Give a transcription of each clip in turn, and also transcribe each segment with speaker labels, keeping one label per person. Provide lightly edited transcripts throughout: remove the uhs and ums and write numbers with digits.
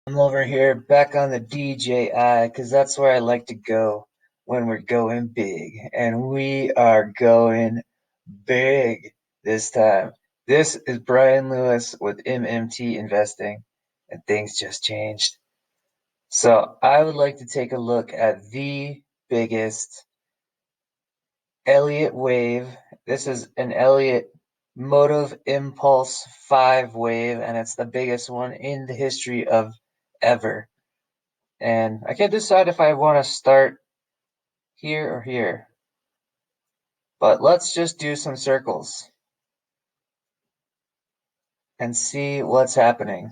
Speaker 1: I'm over here back on the DJI because that's where I like to go when we're going big. And we are going big this time. This is Brian Lewis with MMT Investing, and things just changed. So I would like to take a look at the biggest Elliott Wave. This is an Elliott Motive Impulse 5 wave, and it's the biggest one in the history of ever. And I can't decide if I want to start here or here, but let's just do some circles and see what's happening.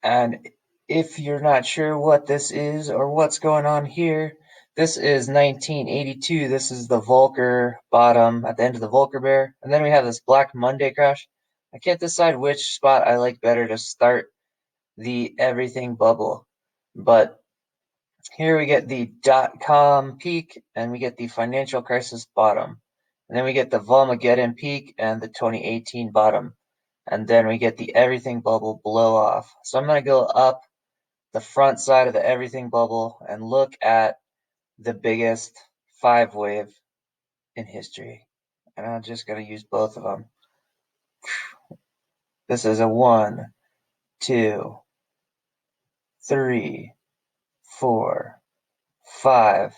Speaker 1: And if you're not sure what this is or what's going on here, this is 1982. This is the Volcker bottom at the end of the Volcker bear. And then we have this Black Monday crash. I can't decide which spot I like better to start the everything bubble, but here we get the dot-com peak, and we get the financial crisis bottom. And then we get the Volmageddon peak and the 2018 bottom. And then we get the everything bubble blow off. So I'm going to go up the front side of the everything bubble and look at the biggest 5 wave in history. And I'm just going to use both of them. This is a 1, 2, 3, 4, 5.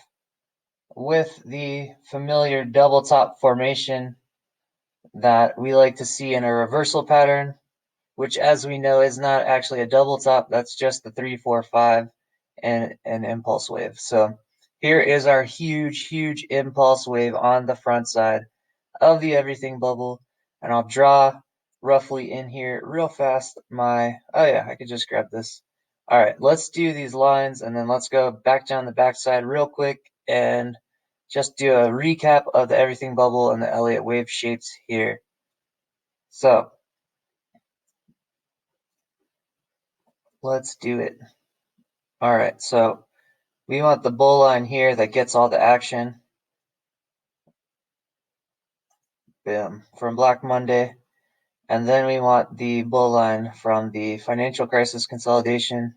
Speaker 1: With the familiar double top formation that we like to see in a reversal pattern, which, as we know, is not actually a double top. That's just the 3, 4, 5 and an impulse wave. So here is our huge impulse wave on the front side of the everything bubble. And I'll draw roughly in here real fast oh yeah, I could just grab this. All right, let's do these lines and then let's go back down the backside real quick and just do a recap of the everything bubble and the Elliott wave shapes here. So let's do it. All right, so we want the bull line here that gets all the action. Boom, from Black Monday. And then we want the bull line from the financial crisis consolidation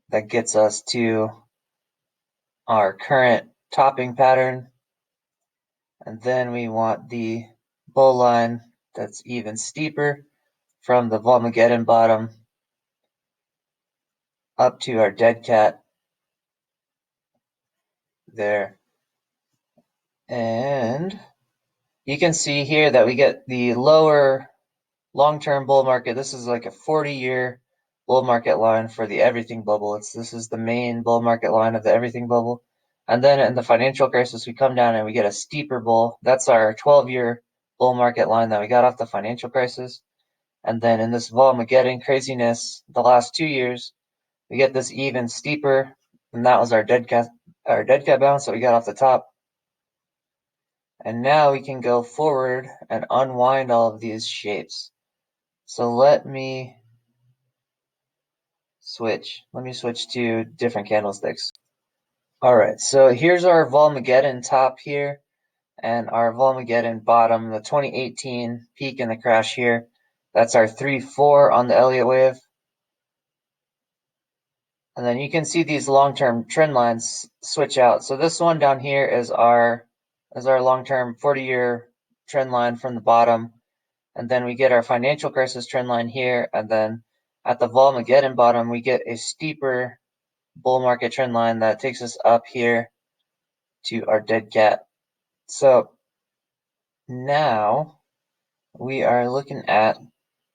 Speaker 1: that gets us to our current topping pattern. And then we want the bull line that's even steeper from the Volmageddon bottom up to our dead cat there. And you can see here that we get the lower long-term bull market. This is like a 40-year bull market line for the everything bubble. This is the main bull market line of the everything bubble. And then in the financial crisis, we come down and we get a steeper bull. That's our 12-year bull market line that we got off the financial crisis. And then in this Volmageddon craziness, the last 2 years, we get this even steeper, and that was our dead cat bounce that we got off the top. And now we can go forward and unwind all of these shapes. So let me switch to different candlesticks. All right, so here's our Volmageddon top here and our Volmageddon bottom, the 2018 peak and the crash here. That's our 3-4 on the Elliott wave. And then you can see these long-term trend lines switch out. So this one down here is our long-term 40-year trend line from the bottom. And then we get our financial crisis trend line here. And then at the Volmageddon bottom, we get a steeper bull market trend line that takes us up here to our dead cat. So now we are looking at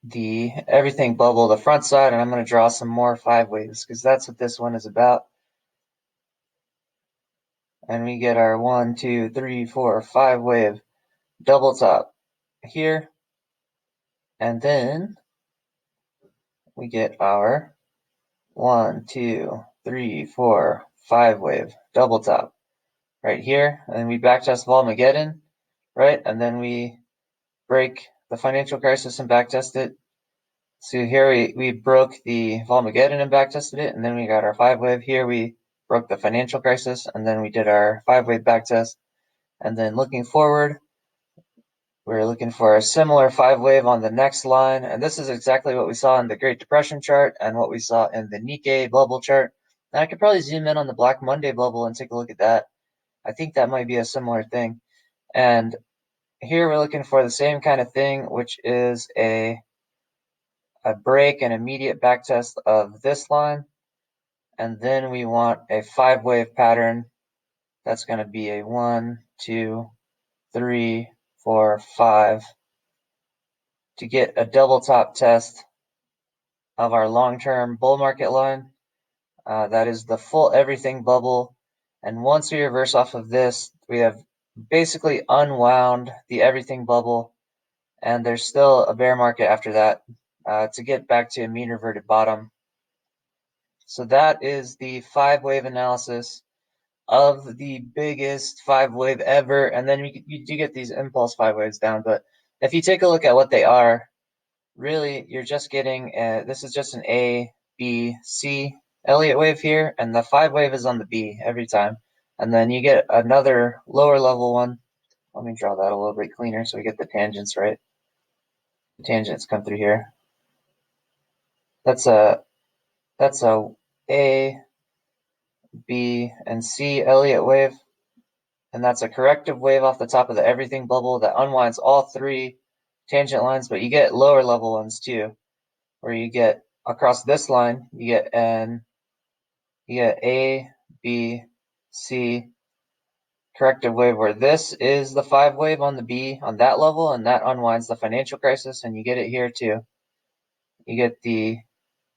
Speaker 1: the everything bubble, the front side, and I'm going to draw some more 5 waves because that's what this one is about. And we get our 1, 2, 3, 4, 5 wave double top here. And then we get our 1, 2, 3, 4, 5 wave double top right here. And then we backtest Volmageddon, right? And then we break the financial crisis and backtest it. So here we broke the Volmageddon and backtested it, and then we got our 5 wave. Here we broke the financial crisis, and then we did our 5 wave backtest. And then looking forward, We're looking for a similar 5-wave on the next line, and this is exactly what we saw in the Great Depression chart and what we saw in the Nikkei bubble chart. And I could probably zoom in on the Black Monday bubble and take a look at that. I think that might be a similar thing. And here we're looking for the same kind of thing, which is a break and immediate backtest of this line. And then we want a 5-wave pattern. That's going to be a 1, 2, 3, 4, 5 to get a double top test of our long-term bull market line. That is the full everything bubble. And once we reverse off of this, we have basically unwound the everything bubble, and there's still a bear market after that to get back to a mean reverted bottom. So that is the 5-wave analysis of the biggest 5-wave ever. And then you do get these impulse 5-waves down, but if you take a look at what they are, really you're just getting this is just an A, B, C Elliott wave here, and the 5-wave is on the B every time. And then you get another lower level one. Let me draw that a little bit cleaner so we get the tangents right. The tangents come through here. That's a A, B, and C Elliott wave. And that's a corrective wave off the top of the everything bubble that unwinds all 3 tangent lines, but you get lower level ones too, where you get across this line, you get A, B, C, corrective wave, where this is the 5-wave on the B on that level, and that unwinds the financial crisis, and you get it here too. You get the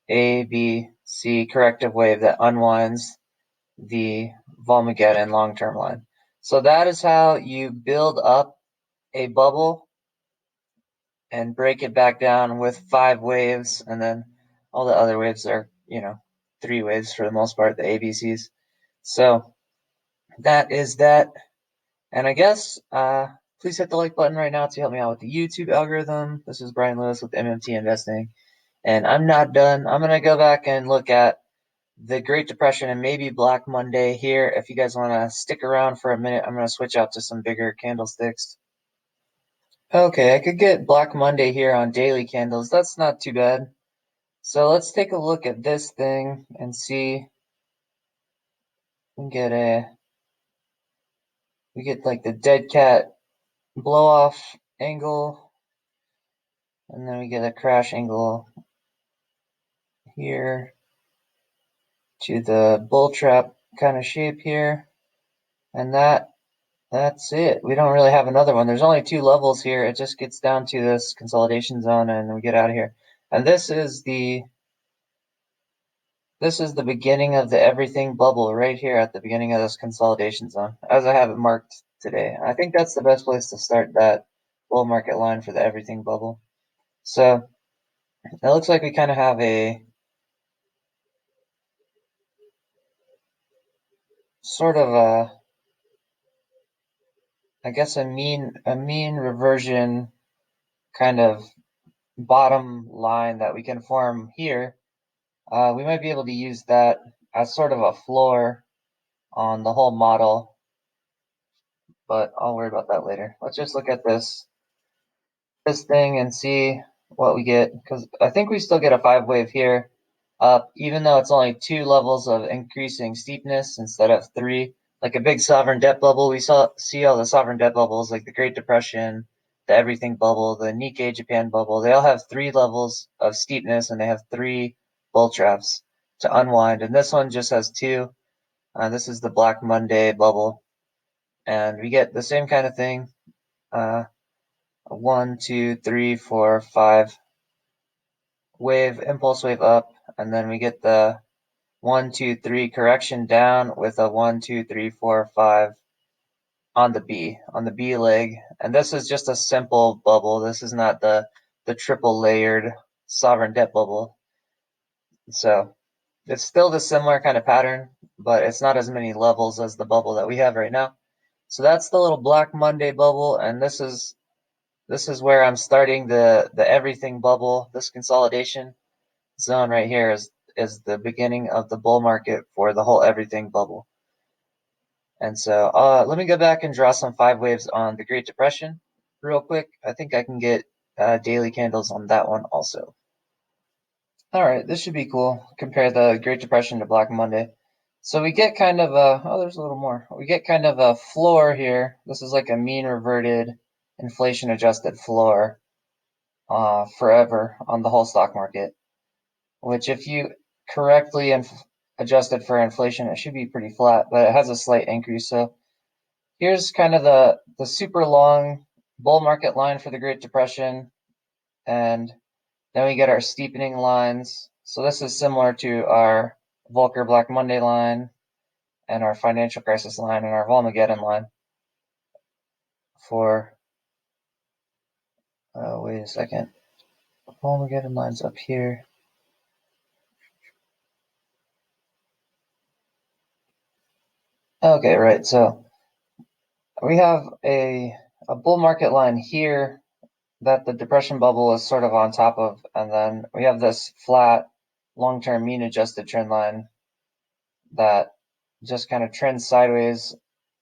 Speaker 1: A, B, C corrective wave that unwinds the Volmageddon long-term line. So that is how you build up a bubble and break it back down with 5 waves, and then all the other waves are, 3 waves for the most part, the ABCs. So that is that. And I guess please hit the like button right now to help me out with the YouTube algorithm. This is Brian Lewis with MMT Investing, and I'm not done. I'm going to go back and look at the Great Depression and maybe Black Monday here. If you guys want to stick around for a minute, I'm going to switch out to some bigger candlesticks. Okay, I could get Black Monday here on daily candles. That's not too bad. So let's take a look at this thing and see. We get like the dead cat blow off angle, and then we get a crash angle here to the bull trap kind of shape here, and that's it. We don't really have another one. There's only 2 levels here. It just gets down to this consolidation zone, and we get out of here. And this is the beginning of the everything bubble right here at the beginning of this consolidation zone, as I have it marked today. I think that's the best place to start that bull market line for the everything bubble. So it looks like we kind of have a sort of I guess a mean reversion kind of bottom line that we can form here. We might be able to use that as sort of a floor on the whole model, but I'll worry about that later. Let's just look at this thing and see what we get, because I think we still get a 5-wave here up, even though it's only 2 levels of increasing steepness instead of 3. Like a big sovereign debt bubble, we see all the sovereign debt bubbles, like the Great Depression, the everything bubble, the Nikkei Japan bubble. They all have 3 levels of steepness, and they have 3 bull traps to unwind. And this one just has 2. This is the Black Monday bubble, and we get the same kind of thing. 1, 2, 3, 4, 5 wave, impulse wave up, and then we get the 1, 2, 3 correction down with a 1, 2, 3, 4, 5 on the B leg. And this is just a simple bubble. This is not the triple layered sovereign debt bubble. So it's still the similar kind of pattern, but it's not as many levels as the bubble that we have right now. So that's the little Black Monday bubble, and this is where I'm starting the everything bubble. This consolidation zone right here is the beginning of the bull market for the whole everything bubble. And so let me go back and draw some 5 waves on the Great Depression. real quick. I think I can get daily candles on that one also. All right, this should be cool. Compare the Great Depression to Black Monday. So we get kind of a, oh, there's a little more. We get kind of a floor here. This is like a mean reverted inflation adjusted floor forever on the whole stock market, which if you correctly adjust it for inflation, it should be pretty flat, but it has a slight increase. So here's kind of the super long bull market line for the Great Depression, and then we get our steepening lines. So this is similar to our Volcker Black Monday line and our financial crisis line and our Volmageddon line for, wait a second, Volmageddon line's up here. Okay, right, so we have a bull market line here that the depression bubble is sort of on top of, and then we have this flat long-term mean adjusted trend line that just kind of trends sideways.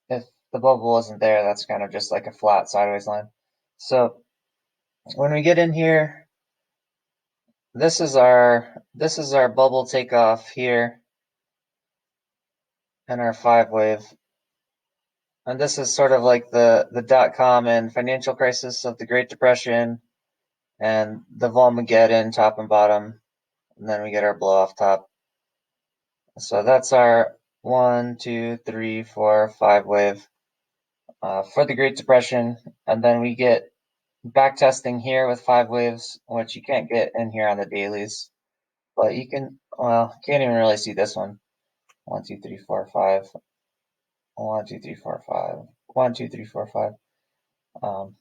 Speaker 1: If the bubble isn't there, that's kind of just like a flat sideways line. So when we get in here, this is our bubble takeoff here and our 5-wave. And this is sort of like the dot-com and financial crisis of the Great Depression and the Volmageddon top and bottom. And then we get our blow off top. So that's our 1, 2, 3, 4, 5-wave for the Great Depression. And then we get back testing here with 5 waves, which you can't get in here on the dailies. But you can, well, can't even really see this one. 1, 2, 3, 4, 5. 1, 2, 3, 4, 5. 1, 2, 3, 4, 5.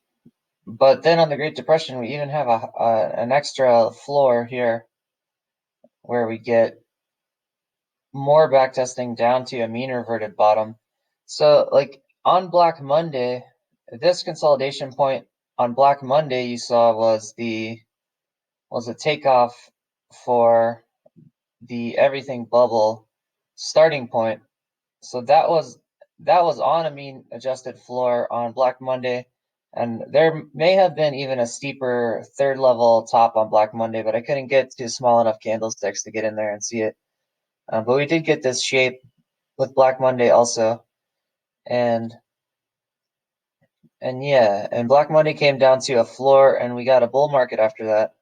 Speaker 1: But then on the Great Depression, we even have an extra floor here where we get more backtesting down to a mean reverted bottom. So like on Black Monday, this consolidation point on Black Monday you saw was a takeoff for the everything bubble starting point. So that was on a mean adjusted floor on Black Monday. And there may have been even a steeper third level top on Black Monday, but I couldn't get to small enough candlesticks to get in there and see it. But we did get this shape with Black Monday also. And yeah, and Black Monday came down to a floor and we got a bull market after that.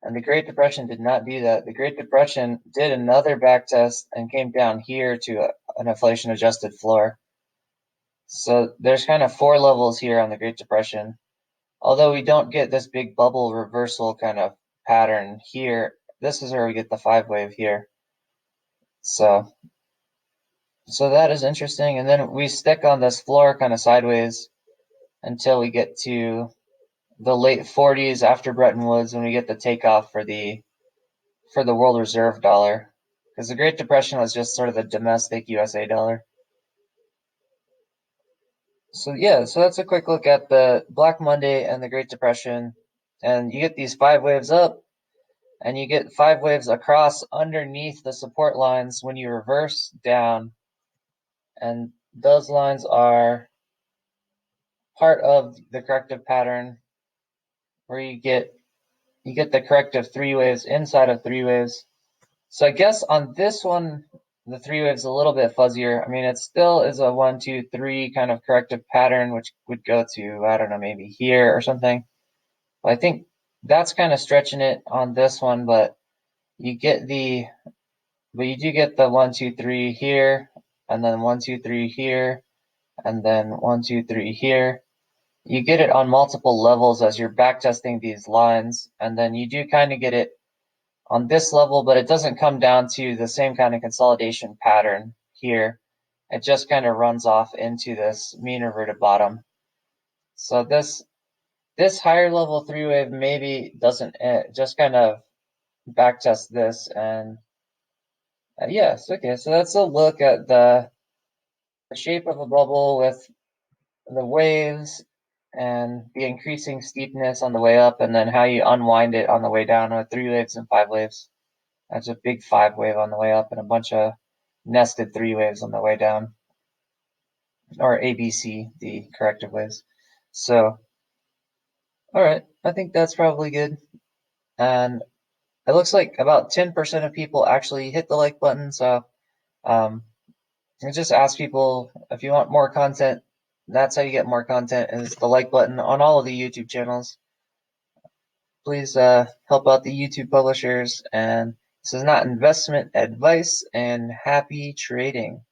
Speaker 1: And the Great Depression did not do that. The Great Depression did another back test and came down here to an inflation adjusted floor. So there's kind of 4 levels here on the Great Depression. Although we don't get this big bubble reversal kind of pattern here, this is where we get the 5-wave here. So that is interesting. And then we stick on this floor kind of sideways until we get to the late 40s after Bretton Woods when we get the takeoff for the world reserve dollar, because the Great Depression was just sort of the domestic USA dollar. So yeah, so that's a quick look at the Black Monday and the Great Depression, and you get these 5 waves up, and you get 5 waves across underneath the support lines when you reverse down, and those lines are part of the corrective pattern where you get the corrective 3 waves inside of 3 waves. So I guess on this one, the 3 waves a little bit fuzzier. I mean, it still is a 1, 2, 3 kind of corrective pattern, which would go to, I don't know, maybe here or something. But I think that's kind of stretching it on this one, but you do get the 1, 2, 3 here, and then 1, 2, 3 here, and then 1, 2, 3 here. You get it on multiple levels as you're backtesting these lines, and then you do kind of get it on this level, but it doesn't come down to the same kind of consolidation pattern here. It just kind of runs off into this mean reverted bottom. So this higher level 3-wave maybe doesn't just kind of backtest this, and yes, okay, so that's a look at the shape of a bubble with the waves and the increasing steepness on the way up, and then how you unwind it on the way down with 3 waves and 5 waves. That's a big 5-wave on the way up and a bunch of nested 3 waves on the way down, or ABC, the corrective waves. So All right, I think that's probably good. And it looks like about 10% of people actually hit the like button. So um, I just ask people if you want more content. That's how you get more content is the like button on all of the YouTube channels. Please help out the YouTube publishers. And this is not investment advice. And happy trading.